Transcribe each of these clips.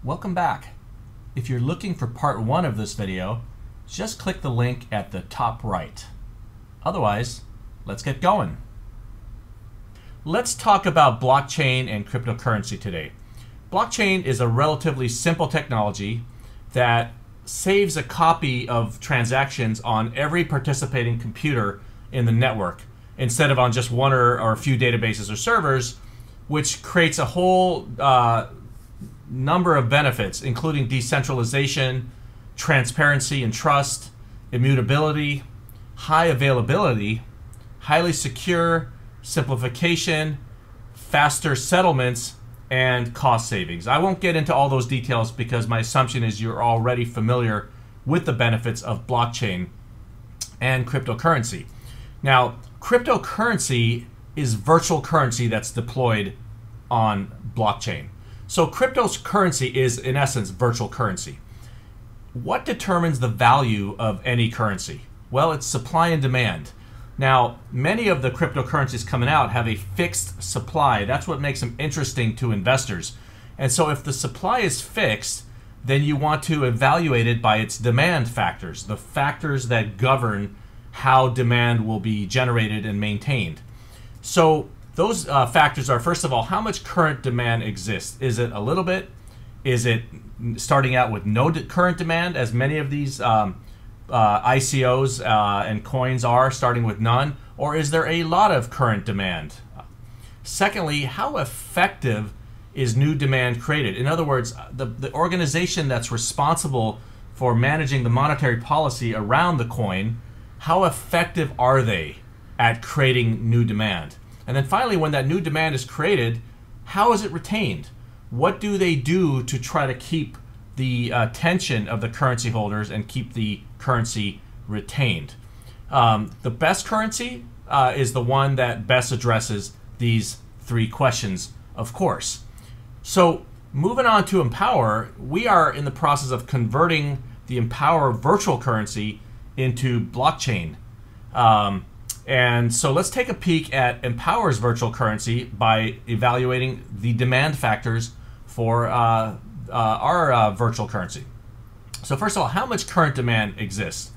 Welcome back. If you're looking for part 1 of this video, just click the link at the top right. Otherwise, let's get going. Let's talk about blockchain and cryptocurrency today. Blockchain is a relatively simple technology that saves a copy of transactions on every participating computer in the network instead of on just one or a few databases or servers, which creates a whole number of benefits, including decentralization, transparency and trust, immutability, high availability, highly secure, simplification, faster settlements, and cost savings. I won't get into all those details because my assumption is you're already familiar with the benefits of blockchain and cryptocurrency. Now, cryptocurrency is virtual currency that's deployed on blockchain. So cryptocurrency is, in essence, virtual currency. What determines the value of any currency? Well, it's supply and demand. Now, many of the cryptocurrencies coming out have a fixed supply. That's what makes them interesting to investors. And so if the supply is fixed, then you want to evaluate it by its demand factors, the factors that govern how demand will be generated and maintained. So those factors are, first of all, how much current demand exists. Is it a little bit? Is it starting out with no current demand, as many of these ICOs and coins are, starting with none? Or is there a lot of current demand? Secondly, how effective is new demand created? In other words, the organization that's responsible for managing the monetary policy around the coin, how effective are they at creating new demand? And then finally, when that new demand is created, how is it retained? What do they do to try to keep the attention of the currency holders and keep the currency retained? The best currency is the one that best addresses these three questions, of course. So moving on to empowr, we are in the process of converting the empowr virtual currency into blockchain. And so let's take a peek at empowr's virtual currency by evaluating the demand factors for our virtual currency. So first of all, how much current demand exists?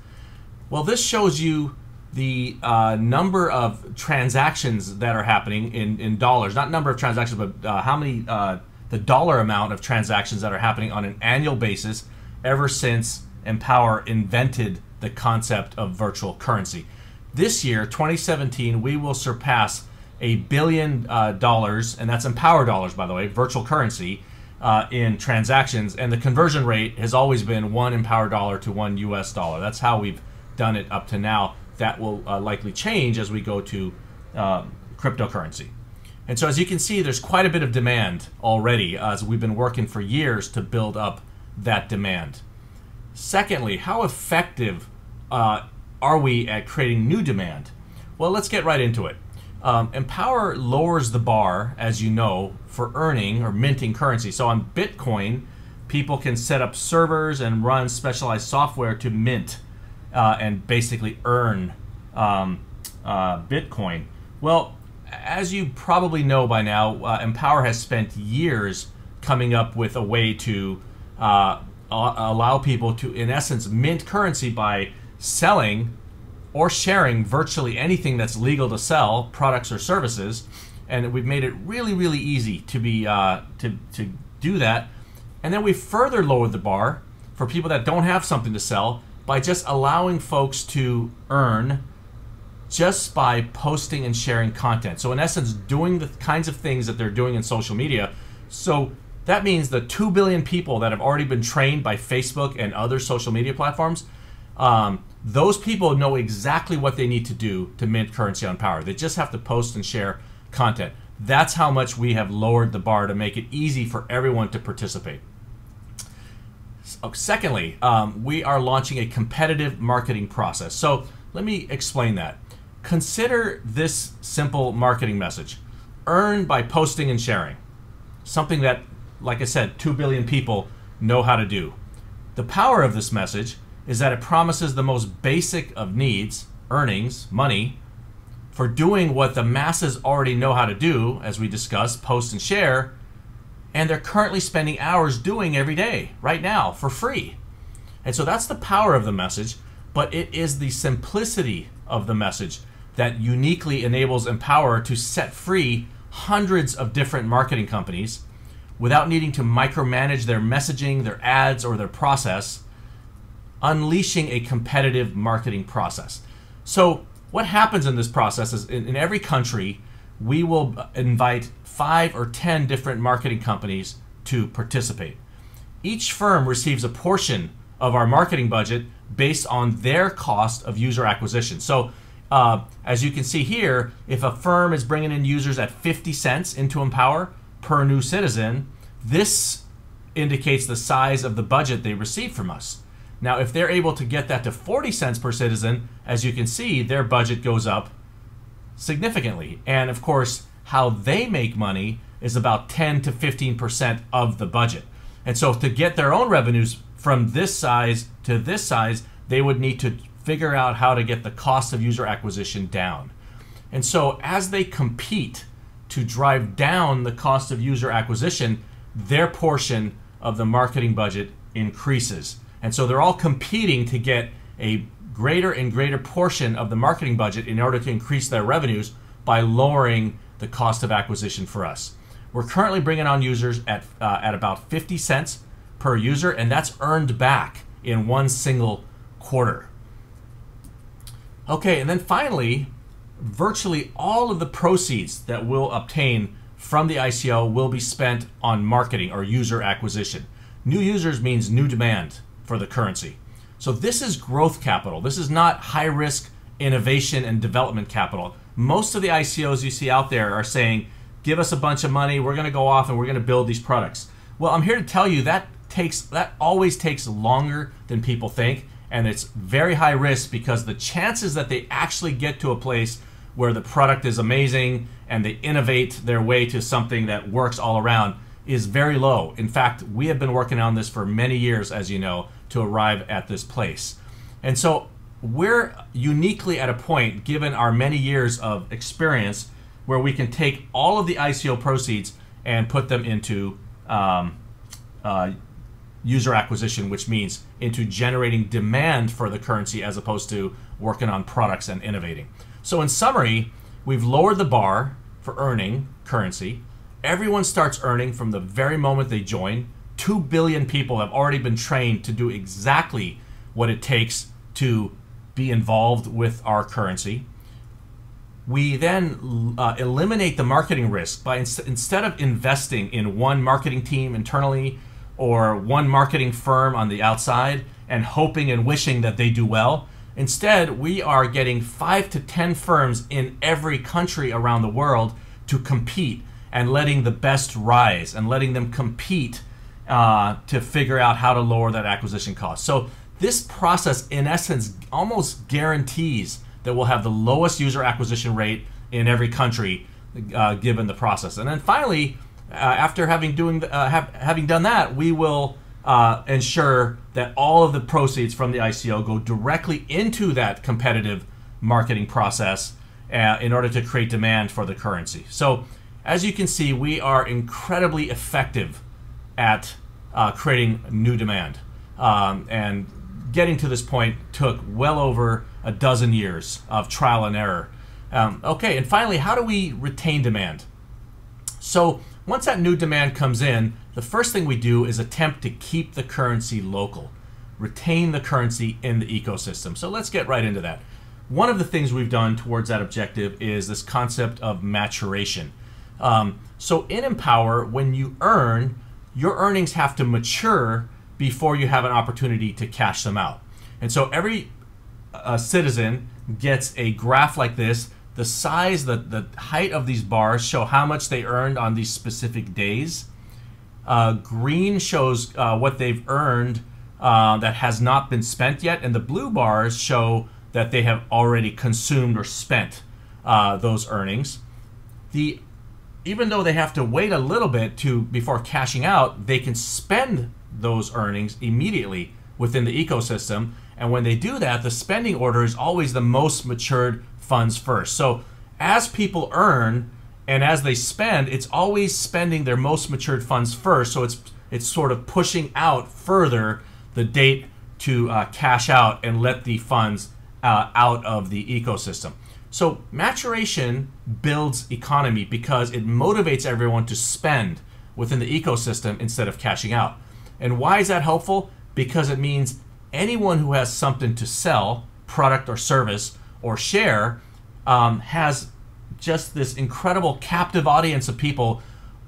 Well, this shows you the number of transactions that are happening in dollars, not number of transactions, but how many, the dollar amount of transactions that are happening on an annual basis ever since empowr invented the concept of virtual currency. This year, 2017, we will surpass $1 billion, and that's empowr dollars, by the way, virtual currency, in transactions, and the conversion rate has always been 1 empowr dollar to 1 US dollar. That's how we've done it up to now. That will likely change as we go to cryptocurrency. And so as you can see, there's quite a bit of demand already, as we've been working for years to build up that demand. Secondly, how effective are we at creating new demand? Well, let's get right into it. empowr lowers the bar, as you know, for earning or minting currency. So on Bitcoin, people can set up servers and run specialized software to mint and basically earn Bitcoin. Well, as you probably know by now, empowr has spent years coming up with a way to allow people to, in essence, mint currency by selling or sharing virtually anything that's legal to sell, products or services. And we've made it really, really easy to be to do that. And then we further lowered the bar for people that don't have something to sell by just allowing folks to earn just by posting and sharing content. So in essence, doing the kinds of things that they're doing in social media. So that means the 2 billion people that have already been trained by Facebook and other social media platforms, those people know exactly what they need to do to mint currency on empowr. They just have to post and share content. That's how much we have lowered the bar to make it easy for everyone to participate. Secondly, we are launching a competitive marketing process. So let me explain that. Consider this simple marketing message. Earn by posting and sharing. Something that, like I said, 2 billion people know how to do. The power of this message is that it promises the most basic of needs, earnings, money, for doing what the masses already know how to do, as we discussed, post and share, and they're currently spending hours doing every day, right now, for free. And so that's the power of the message, but it is the simplicity of the message that uniquely enables Empower to set free hundreds of different marketing companies without needing to micromanage their messaging, their ads, or their process, unleashing a competitive marketing process. So what happens in this process is in every country, we will invite 5 or 10 different marketing companies to participate. Each firm receives a portion of our marketing budget based on their cost of user acquisition. So as you can see here, if a firm is bringing in users at 50 cents into Empower per new citizen, this indicates the size of the budget they receive from us. Now, if they're able to get that to 40 cents per citizen, as you can see, their budget goes up significantly. And of course, how they make money is about 10 to 15% of the budget. And so to get their own revenues from this size to this size, they would need to figure out how to get the cost of user acquisition down. And so as they compete to drive down the cost of user acquisition, their portion of the marketing budget increases. And so they're all competing to get a greater and greater portion of the marketing budget in order to increase their revenues by lowering the cost of acquisition for us. We're currently bringing on users at about 50 cents per user, and that's earned back in one single quarter. Okay, and then finally, virtually all of the proceeds that we'll obtain from the ICO will be spent on marketing or user acquisition. New users means new demand for the currency. So this is growth capital. This is not high-risk innovation and development capital. Most of the ICOs you see out there are saying, give us a bunch of money, we're going to go off and we're going to build these products. Well, I'm here to tell you that always takes longer than people think, and it's very high risk because the chances that they actually get to a place where the product is amazing and they innovate their way to something that works all around is very low. In fact, we have been working on this for many years, as you know, to arrive at this place. And so we're uniquely at a point, given our many years of experience, where we can take all of the ICO proceeds and put them into user acquisition, which means into generating demand for the currency as opposed to working on products and innovating. So in summary, we've lowered the bar for earning currency. Everyone starts earning from the very moment they join. 2 billion people have already been trained to do exactly what it takes to be involved with our currency. We then eliminate the marketing risk by instead of investing in one marketing team internally or one marketing firm on the outside and hoping and wishing that they do well. Instead, we are getting 5 to 10 firms in every country around the world to compete and letting the best rise and letting them compete to figure out how to lower that acquisition cost. So this process, in essence, almost guarantees that we'll have the lowest user acquisition rate in every country given the process. And then finally, after having done that, we will ensure that all of the proceeds from the ICO go directly into that competitive marketing process in order to create demand for the currency. So as you can see, we are incredibly effective at creating new demand. And getting to this point took well over a dozen years of trial and error. Okay, and finally, how do we retain demand? So once that new demand comes in, the first thing we do is attempt to keep the currency local, retain the currency in the ecosystem. So let's get right into that. One of the things we've done towards that objective is this concept of maturation. So in Empower, when you earn, your earnings have to mature before you have an opportunity to cash them out. And so every citizen gets a graph like this. The size, the height of these bars show how much they earned on these specific days. Green shows what they've earned that has not been spent yet, and the blue bars show that they have already consumed or spent those earnings. Even though they have to wait a little bit before cashing out, they can spend those earnings immediately within the ecosystem. And when they do that, the spending order is always the most matured funds first. So as people earn And as they spend, it's always spending their most matured funds first. So it's sort of pushing out further the date to cash out and let the funds out of the ecosystem. So maturation builds economy because it motivates everyone to spend within the ecosystem instead of cashing out. And why is that helpful? Because it means anyone who has something to sell, product or service or share, has just this incredible captive audience of people,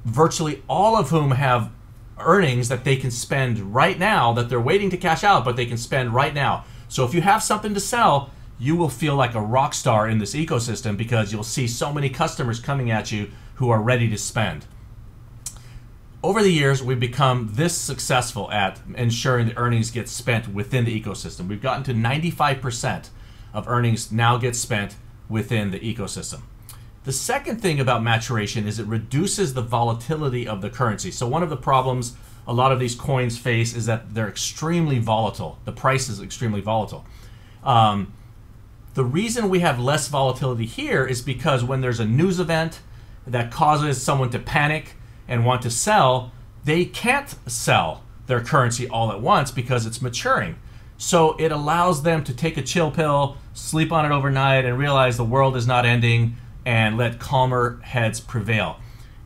virtually all of whom have earnings that they can spend right now, that they're waiting to cash out, but they can spend right now. So if you have something to sell, you will feel like a rock star in this ecosystem because you'll see so many customers coming at you who are ready to spend. Over the years, we've become this successful at ensuring the earnings get spent within the ecosystem. We've gotten to 95% of earnings now get spent within the ecosystem. The second thing about maturation is it reduces the volatility of the currency. So one of the problems a lot of these coins face is that they're extremely volatile. The price is extremely volatile. The reason we have less volatility here is because when there's a news event that causes someone to panic and want to sell, they can't sell their currency all at once because it's maturing. So it allows them to take a chill pill, sleep on it overnight, and realize the world is not ending and let calmer heads prevail.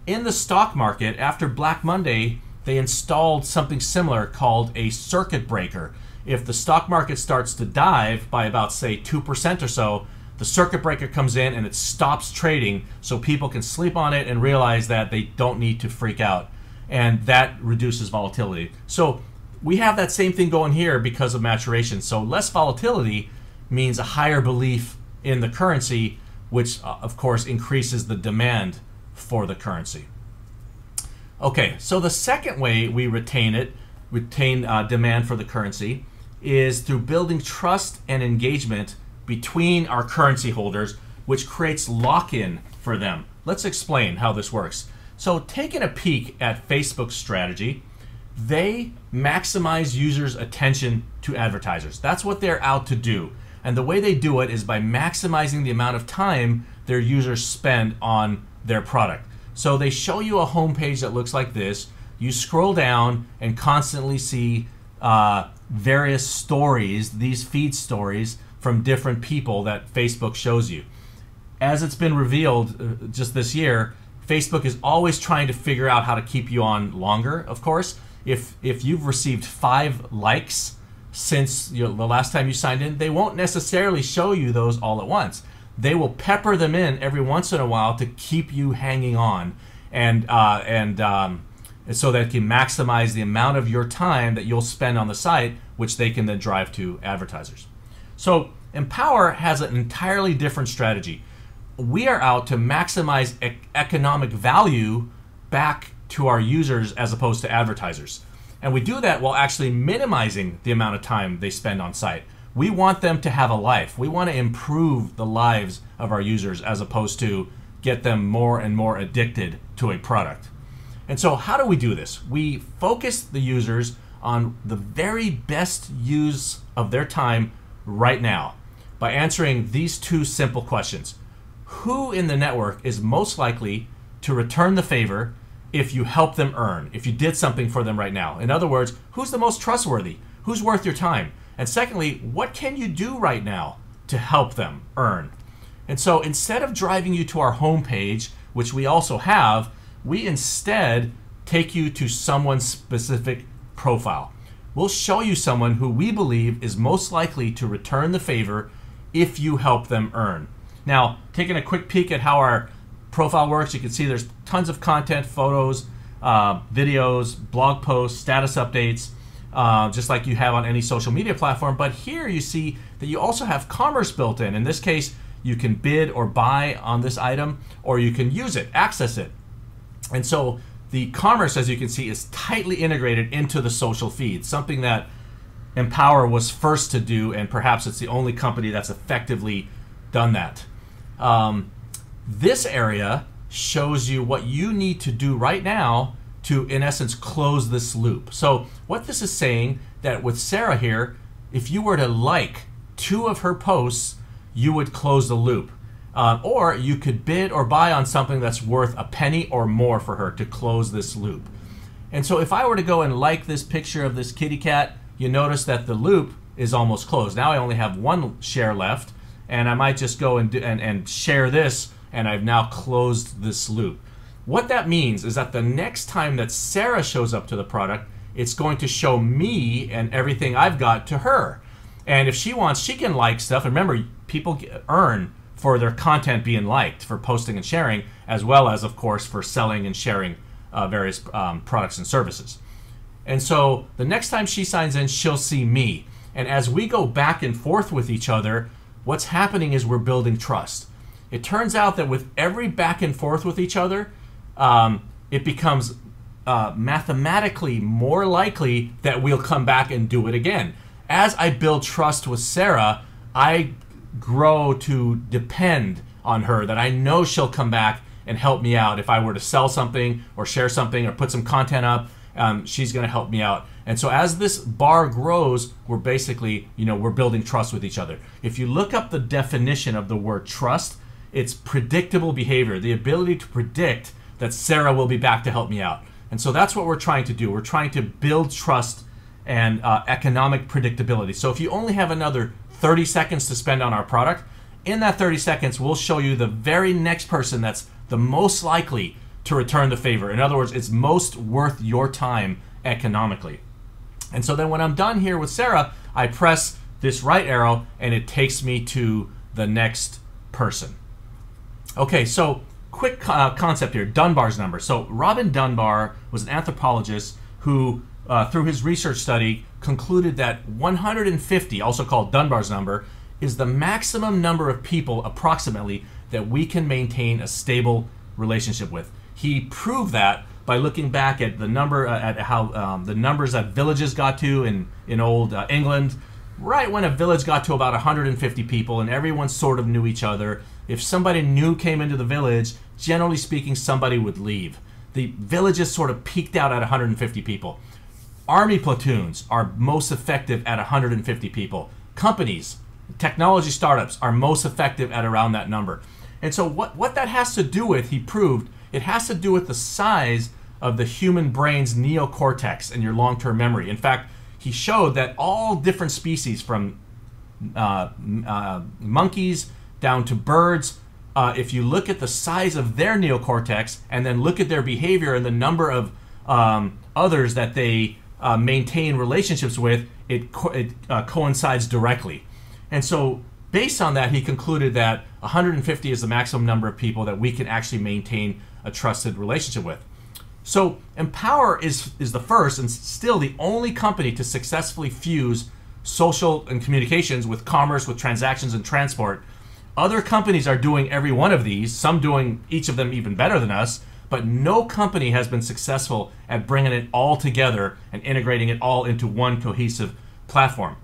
In the stock market, after Black Monday, they installed something similar called a circuit breaker. If the stock market starts to dive by about, say, 2% or so, the circuit breaker comes in and it stops trading so people can sleep on it and realize that they don't need to freak out. And that reduces volatility. So we have that same thing going here because of maturation. So less volatility means a higher belief in the currency, which of course increases the demand for the currency. Okay, so the second way we retain demand for the currency is through building trust and engagement between our currency holders, which creates lock-in for them. Let's explain how this works. So taking a peek at Facebook's strategy, they maximize users' attention to advertisers. That's what they're out to do. And the way they do it is by maximizing the amount of time their users spend on their product. So they show you a homepage that looks like this. You scroll down and constantly see various stories, these feed stories from different people that Facebook shows you. As it's been revealed just this year, Facebook is always trying to figure out how to keep you on longer, of course. If you've received 5 likes since the last time you signed in, they won't necessarily show you those all at once. They will pepper them in every once in a while to keep you hanging on, and so that it can maximize the amount of your time that you'll spend on the site, which they can then drive to advertisers. So Empower has an entirely different strategy. We are out to maximize economic value back to our users as opposed to advertisers. And we do that while actually minimizing the amount of time they spend on site. We want them to have a life. We want to improve the lives of our users as opposed to get them more and more addicted to a product. And so how do we do this? We focus the users on the very best use of their time right now by answering these 2 simple questions. Who in the network is most likely to return the favor if you help them earn, if you did something for them right now? In other words, who's the most trustworthy? Who's worth your time? And secondly, what can you do right now to help them earn? And so instead of driving you to our homepage, which we also have, we instead take you to someone's specific profile. We'll show you someone who we believe is most likely to return the favor if you help them earn. Now, taking a quick peek at how our profile works, you can see there's tons of content, photos, videos, blog posts, status updates, just like you have on any social media platform. But here you see that you also have commerce built in. In this case, you can bid or buy on this item, or you can use it, access it. And so the commerce, as you can see, is tightly integrated into the social feed, something that Empower was first to do, and perhaps it's the only company that's effectively done that. This area shows you what you need to do right now to, in essence, close this loop. So what this is saying, that with Sarah here, if you were to like 2 of her posts, you would close the loop. Or you could bid or buy on something that's worth a penny or more for her to close this loop. And so if I were to go and like this picture of this kitty cat, you notice that the loop is almost closed. Now I only have one share left, and I might just go and share this, and I've now closed this loop. What that means is that the next time that Sarah shows up to the product, it's going to show me and everything I've got to her. And if she wants, she can like stuff. And remember, people earn for their content being liked, for posting and sharing, as well as, of course, for selling and sharing various products and services. And so the next time she signs in, she'll see me. And as we go back and forth with each other, what's happening is we're building trust. It turns out that with every back and forth with each other, it becomes mathematically more likely that we'll come back and do it again. As I build trust with Sarah, I grow to depend on her, that I know she'll come back and help me out. If I were to sell something or share something or put some content up, she's going to help me out. And so as this bar grows, we're basically, we're building trust with each other. If you look up the definition of the word trust, it's predictable behavior, the ability to predict that Sarah will be back to help me out. And so that's what we're trying to do. We're trying to build trust and economic predictability. So if you only have another 30 seconds to spend on our product, in that 30 seconds, we'll show you the very next person that's the most likely to return the favor. In other words, it's most worth your time economically. And so then when I'm done here with Sarah, I press this right arrow and it takes me to the next person. Okay, so quick concept here, Dunbar's number. So Robin Dunbar was an anthropologist who, through his research study, concluded that 150, also called Dunbar's number, is the maximum number of people, approximately, that we can maintain a stable relationship with. He proved that by looking back at the number, at how the numbers that villages got to in old England. Right when a village got to about 150 people and everyone sort of knew each other, if somebody new came into the village, generally speaking, somebody would leave. The villages sort of peaked out at 150 people. Army platoons are most effective at 150 people. Companies, technology startups are most effective at around that number. And so what that has to do with, he proved, it has to do with the size of the human brain's neocortex and your long-term memory. In fact, he showed that all different species, from monkeys down to birds, if you look at the size of their neocortex and then look at their behavior and the number of others that they maintain relationships with, it coincides directly. And so based on that, he concluded that 150 is the maximum number of people that we can actually maintain a trusted relationship with. So Empower is the first and still the only company to successfully fuse social and communications with commerce, with transactions and transport. Other companies are doing every one of these, some doing each of them even better than us, but no company has been successful at bringing it all together and integrating it all into one cohesive platform.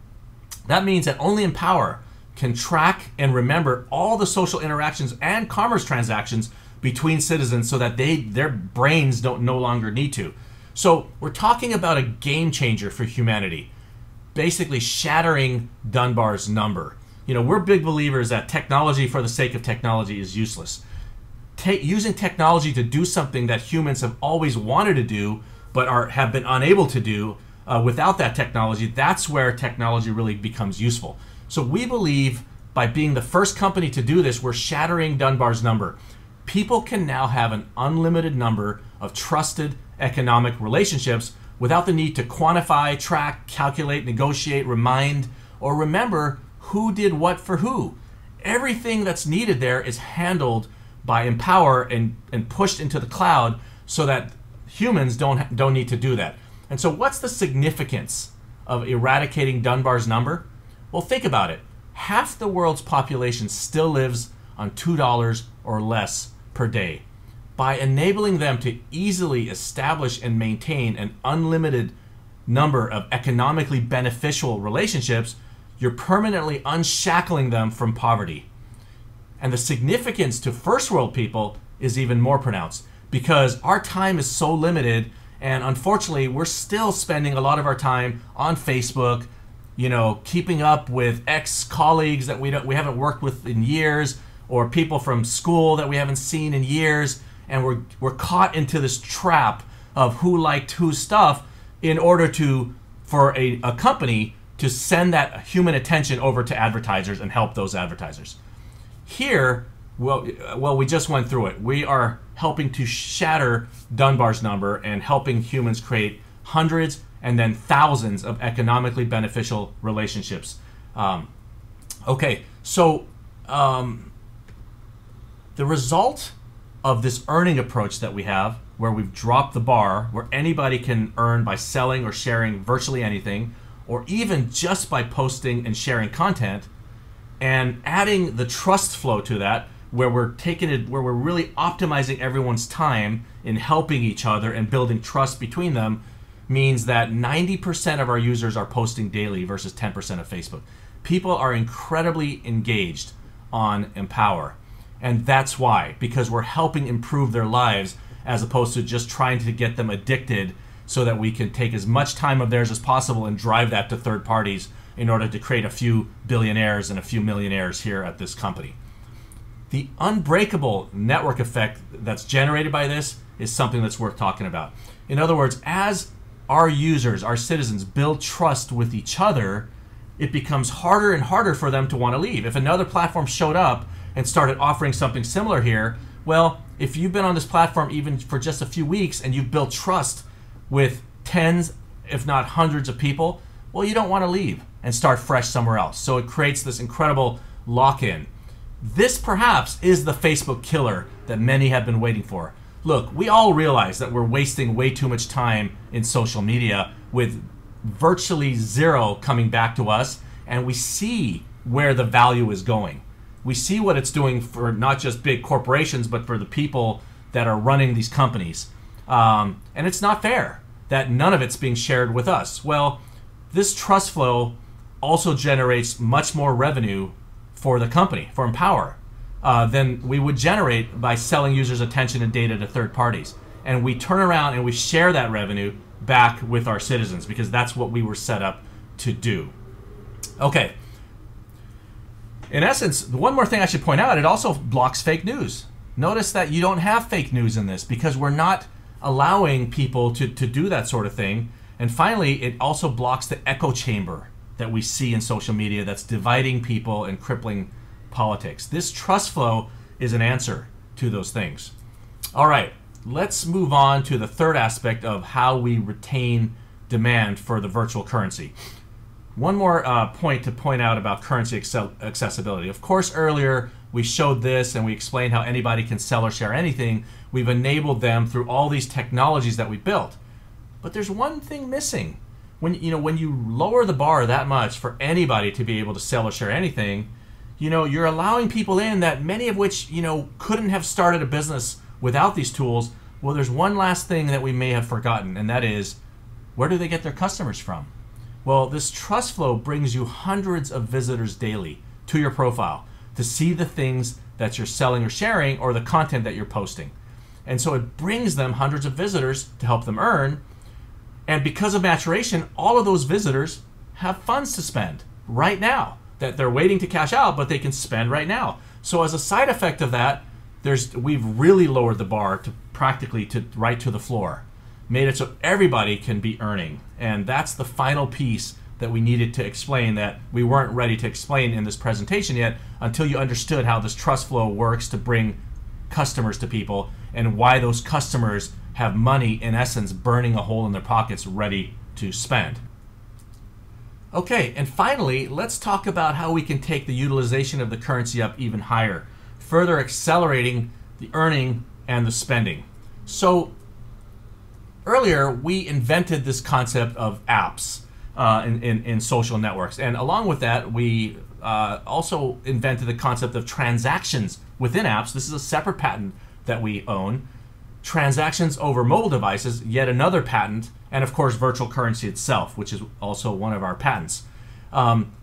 That means that only Empower can track and remember all the social interactions and commerce transactions between citizens so that their brains no longer need to. So we're talking about a game changer for humanity, basically shattering Dunbar's number. We're big believers that technology for the sake of technology is useless. Using technology to do something that humans have always wanted to do but have been unable to do without that technology, that's where technology really becomes useful. So we believe by being the first company to do this, we're shattering Dunbar's number. People can now have an unlimited number of trusted economic relationships without the need to quantify, track, calculate, negotiate, remind, or remember who did what for who. Everything that's needed there is handled by Empower and pushed into the cloud so that humans don't need to do that. And so what's the significance of eradicating Dunbar's number? Well, think about it. Half the world's population still lives on $2 or less per day. By enabling them to easily establish and maintain an unlimited number of economically beneficial relationships, you're permanently unshackling them from poverty. And the significance to first world people is even more pronounced because our time is so limited, and unfortunately we're still spending a lot of our time on Facebook, keeping up with ex-colleagues that we haven't worked with in years, or people from school that we haven't seen in years, and we're caught into this trap of who liked whose stuff in order for a company to send that human attention over to advertisers and help those advertisers. Here, well, we just went through it. We are helping to shatter Dunbar's number and helping humans create hundreds and then thousands of economically beneficial relationships. Okay, so the result of this earning approach that we have, where we've dropped the bar, where anybody can earn by selling or sharing virtually anything, or even just by posting and sharing content, and adding the trust flow to that, where we're really optimizing everyone's time in helping each other and building trust between them, means that 90% of our users are posting daily versus 10% of Facebook. People are incredibly engaged on Empower, and that's why, because we're helping improve their lives as opposed to just trying to get them addicted so that we can take as much time of theirs as possible and drive that to third parties in order to create a few billionaires and a few millionaires here at this company. The unbreakable network effect that's generated by this is something that's worth talking about. In other words, as our users, our citizens, build trust with each other, it becomes harder and harder for them to want to leave. If another platform showed up and started offering something similar here, well, if you've been on this platform even for just a few weeks and you've built trust with tens, if not hundreds of people, well, you don't want to leave and start fresh somewhere else. So it creates this incredible lock-in. This perhaps is the Facebook killer that many have been waiting for. Look, we all realize that we're wasting way too much time in social media with virtually zero coming back to us, and we see where the value is going. We see what it's doing for not just big corporations, but for the people that are running these companies. And it's not fair that none of it's being shared with us. Well, this trust flow also generates much more revenue for the company, for Empower, than we would generate by selling users' attention and data to third parties. And we turn around and we share that revenue back with our citizens because that's what we were set up to do. Okay. In essence, the one more thing I should point out, it also blocks fake news. Notice that you don't have fake news in this because we're not allowing people to do that sort of thing. And finally, it also blocks the echo chamber that we see in social media that's dividing people and crippling politics. This trust flow is an answer to those things. All right, let's move on to the third aspect of how we retain demand for the virtual currency. One more point to point out about currency accessibility. Of course, earlier we showed this and we explained how anybody can sell or share anything. We've enabled them through all these technologies that we built. But there's one thing missing. When you lower the bar that much for anybody to be able to sell or share anything, you're allowing people in that many of which, couldn't have started a business without these tools. Well, there's one last thing that we may have forgotten, and that is, where do they get their customers from? Well, this trust flow brings you hundreds of visitors daily to your profile to see the things that you're selling or sharing or the content that you're posting. And so it brings them hundreds of visitors to help them earn. And because of maturation, all of those visitors have funds to spend right now that they're waiting to cash out, but they can spend right now. So as a side effect of that, we've really lowered the bar to practically right to the floor, made it so everybody can be earning. And that's the final piece that we needed to explain that we weren't ready to explain in this presentation yet until you understood how this trust flow works to bring customers to people and why those customers have money, in essence, burning a hole in their pockets ready to spend. Okay, and finally, let's talk about how we can take the utilization of the currency up even higher, further accelerating the earning and the spending. So earlier, we invented this concept of apps in social networks. And along with that, we also invented the concept of transactions within apps. This is a separate patent that we own. Transactions over mobile devices, yet another patent, and of course virtual currency itself, which is also one of our patents.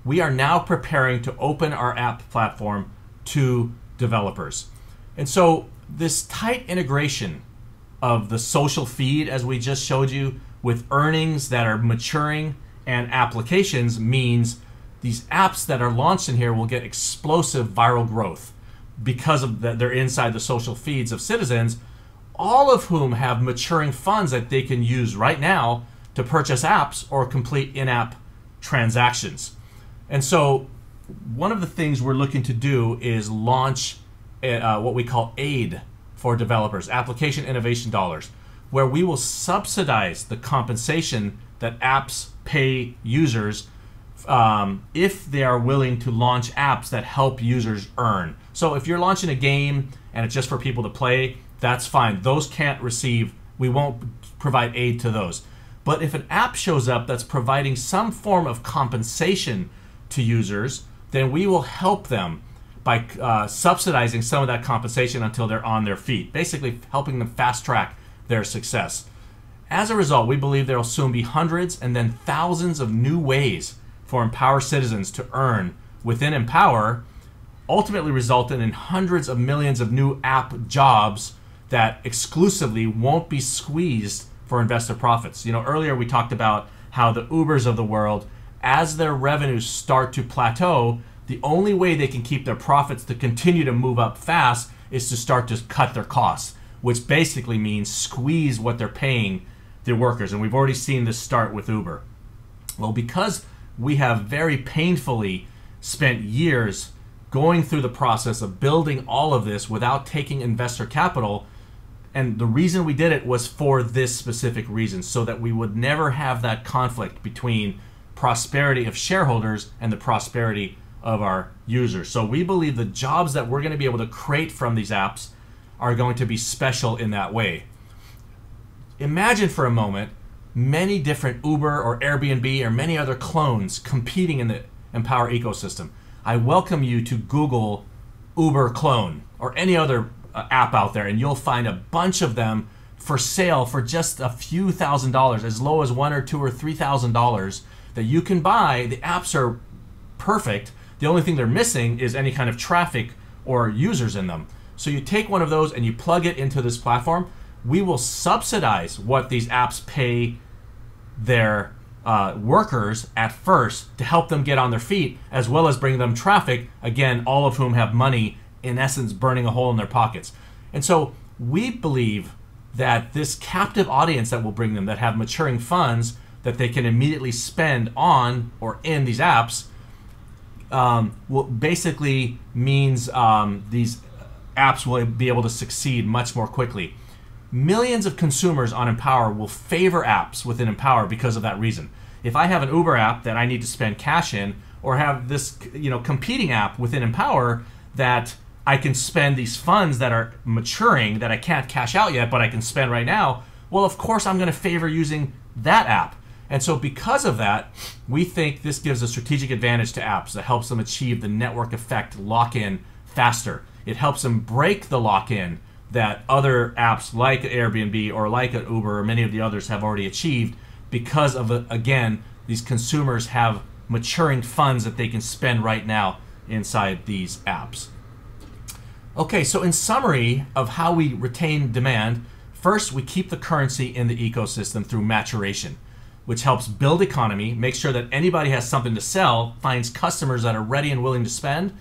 We are now preparing to open our app platform to developers. And so this tight integration of the social feed, as we just showed you, with earnings that are maturing and applications means these apps that are launched in here will get explosive viral growth. because of that they're inside the social feeds of citizens, all of whom have maturing funds that they can use right now to purchase apps or complete in-app transactions. And so one of the things we're looking to do is launch what we call AID for developers, Application Innovation Dollars, where we will subsidize the compensation that apps pay users if they are willing to launch apps that help users earn. So if you're launching a game and it's just for people to play, that's fine. Those can't receive, we won't provide aid to those. But if an app shows up that's providing some form of compensation to users, then we will help them by subsidizing some of that compensation until they're on their feet, basically helping them fast track their success. As a result, we believe there will soon be hundreds and then thousands of new ways for Empower citizens to earn within Empower, ultimately resulting in hundreds of millions of new app jobs that exclusively won't be squeezed for investor profits. You know, earlier we talked about how the Ubers of the world, as their revenues start to plateau, the only way they can keep their profits to continue to move up fast is to start to cut their costs, which basically means squeeze what they're paying their workers. And we've already seen this start with Uber. Well, because we have very painfully spent years going through the process of building all of this without taking investor capital, and the reason we did it was for this specific reason, so that we would never have that conflict between prosperity of shareholders and the prosperity of our users. So we believe the jobs that we're going to be able to create from these apps are going to be special in that way. Imagine for a moment many different Uber or Airbnb or many other clones competing in the Empower ecosystem. I welcome you to Google Uber clone or any other app out there, and you'll find a bunch of them for sale for just a few $1,000s, as low as $1,000 or $2,000 or $3,000 that you can buy. The apps are perfect. The only thing they're missing is any kind of traffic or users in them. So you take one of those and you plug it into this platform. We will subsidize what these apps pay their workers at first to help them get on their feet, as well as bring them traffic, again, all of whom have money, in essence, burning a hole in their pockets. And so we believe that this captive audience that will bring them, that have maturing funds that they can immediately spend on or in these apps, will basically means these apps will be able to succeed much more quickly. Millions of consumers on Empower will favor apps within Empower because of that reason. If I have an Uber app that I need to spend cash in, or have this competing app within Empower that I can spend these funds that are maturing that I can't cash out yet, but I can spend right now, well, of course I'm going to favor using that app. And so because of that, we think this gives a strategic advantage to apps that helps them achieve the network effect lock-in faster. It helps them break the lock-in that other apps like Airbnb or like an Uber or many of the others have already achieved, because of, again, these consumers have maturing funds that they can spend right now inside these apps. Okay, so in summary of how we retain demand, first, we keep the currency in the ecosystem through maturation, which helps build economy, make sure that anybody has something to sell, finds customers that are ready and willing to spend,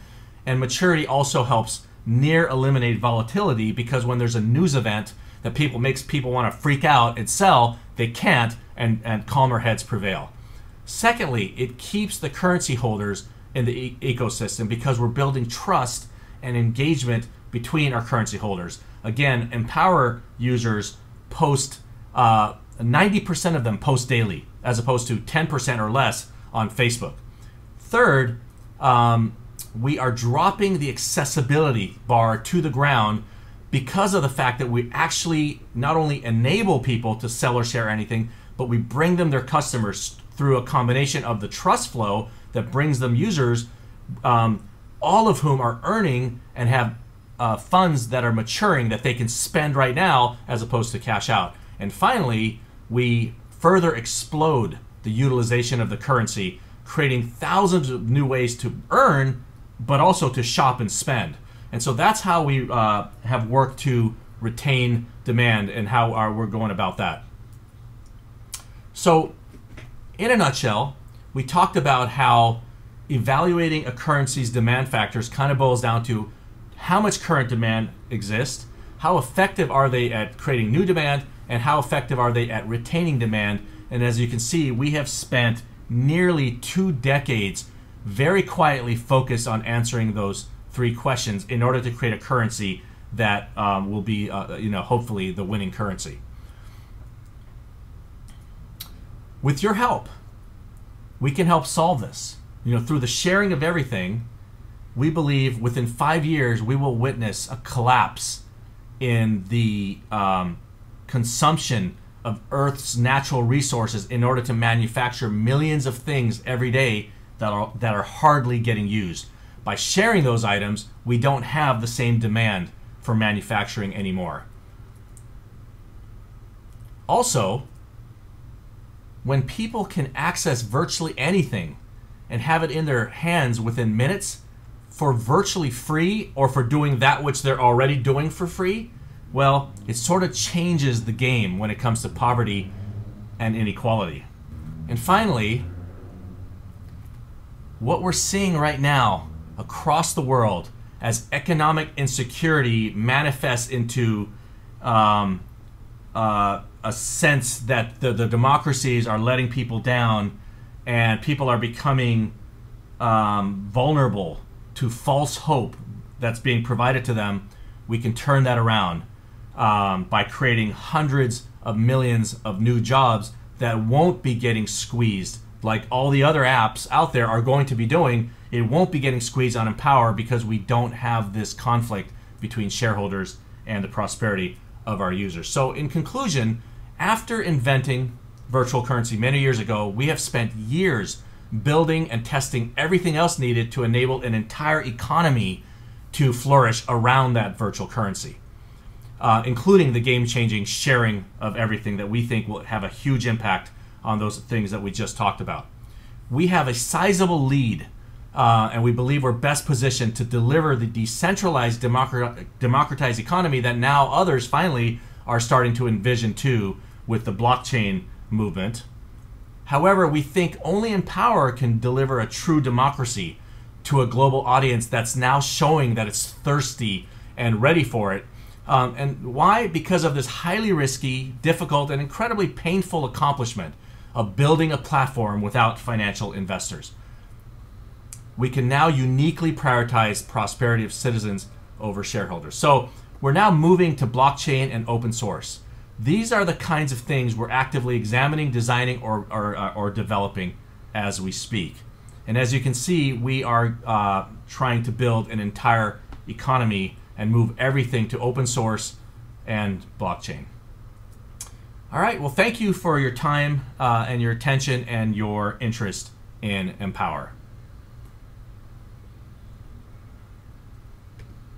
and maturity also helps near eliminate volatility, because when there's a news event that makes people want to freak out and sell, they can't, and calmer heads prevail. Secondly, it keeps the currency holders in the ecosystem because we're building trust and engagement between our currency holders. Again, Empower users post 90% of them post daily, as opposed to 10% or less on Facebook. Third, we are dropping the accessibility bar to the ground because of the fact that we actually not only enable people to sell or share anything, but we bring them their customers through a combination of the trust flow that brings them users, all of whom are earning and have funds that are maturing that they can spend right now as opposed to cash out. And finally, we further explode the utilization of the currency, creating thousands of new ways to earn, but also to shop and spend. And so that's how we have worked to retain demand and how we're going about that. So in a nutshell, we talked about how evaluating a currency's demand factors kind of boils down to how much current demand exists, how effective are they at creating new demand, and how effective are they at retaining demand. And as you can see, we have spent nearly 2 decades very quietly focused on answering those 3 questions in order to create a currency that will be, hopefully the winning currency. With your help, we can help solve this. Through the sharing of everything, we believe within 5 years we will witness a collapse in the consumption of Earth's natural resources in order to manufacture millions of things every day that are hardly getting used. By sharing those items, we don't have the same demand for manufacturing anymore. Also, when people can access virtually anything and have it in their hands within minutes for virtually free, or for doing that which they're already doing for free, well, it sort of changes the game when it comes to poverty and inequality. And finally, what we're seeing right now across the world as economic insecurity manifests into a sense that the democracies are letting people down and people are becoming vulnerable to false hope that's being provided to them, we can turn that around by creating hundreds of millions of new jobs that won't be getting squeezed like all the other apps out there are going to be doing. It won't be getting squeezed on Empower because we don't have this conflict between shareholders and the prosperity of our users. So in conclusion, after inventing virtual currency many years ago, we have spent years building and testing everything else needed to enable an entire economy to flourish around that virtual currency, including the game-changing sharing of everything that we think will have a huge impact on those things that we just talked about. We have a sizable lead, and we believe we're best positioned to deliver the decentralized, democratized economy that now others finally are starting to envision too with the blockchain movement. However, we think only Empower can deliver a true democracy to a global audience that's now showing that it's thirsty and ready for it. And why? Because of this highly risky, difficult, and incredibly painful accomplishment of building a platform without financial investors. We can now uniquely prioritize prosperity of citizens over shareholders. So we're now moving to blockchain and open source. These are the kinds of things we're actively examining, designing, or developing as we speak. And as you can see, we are trying to build an entire economy and move everything to open source and blockchain. All right, well, thank you for your time and your attention and your interest in Empower.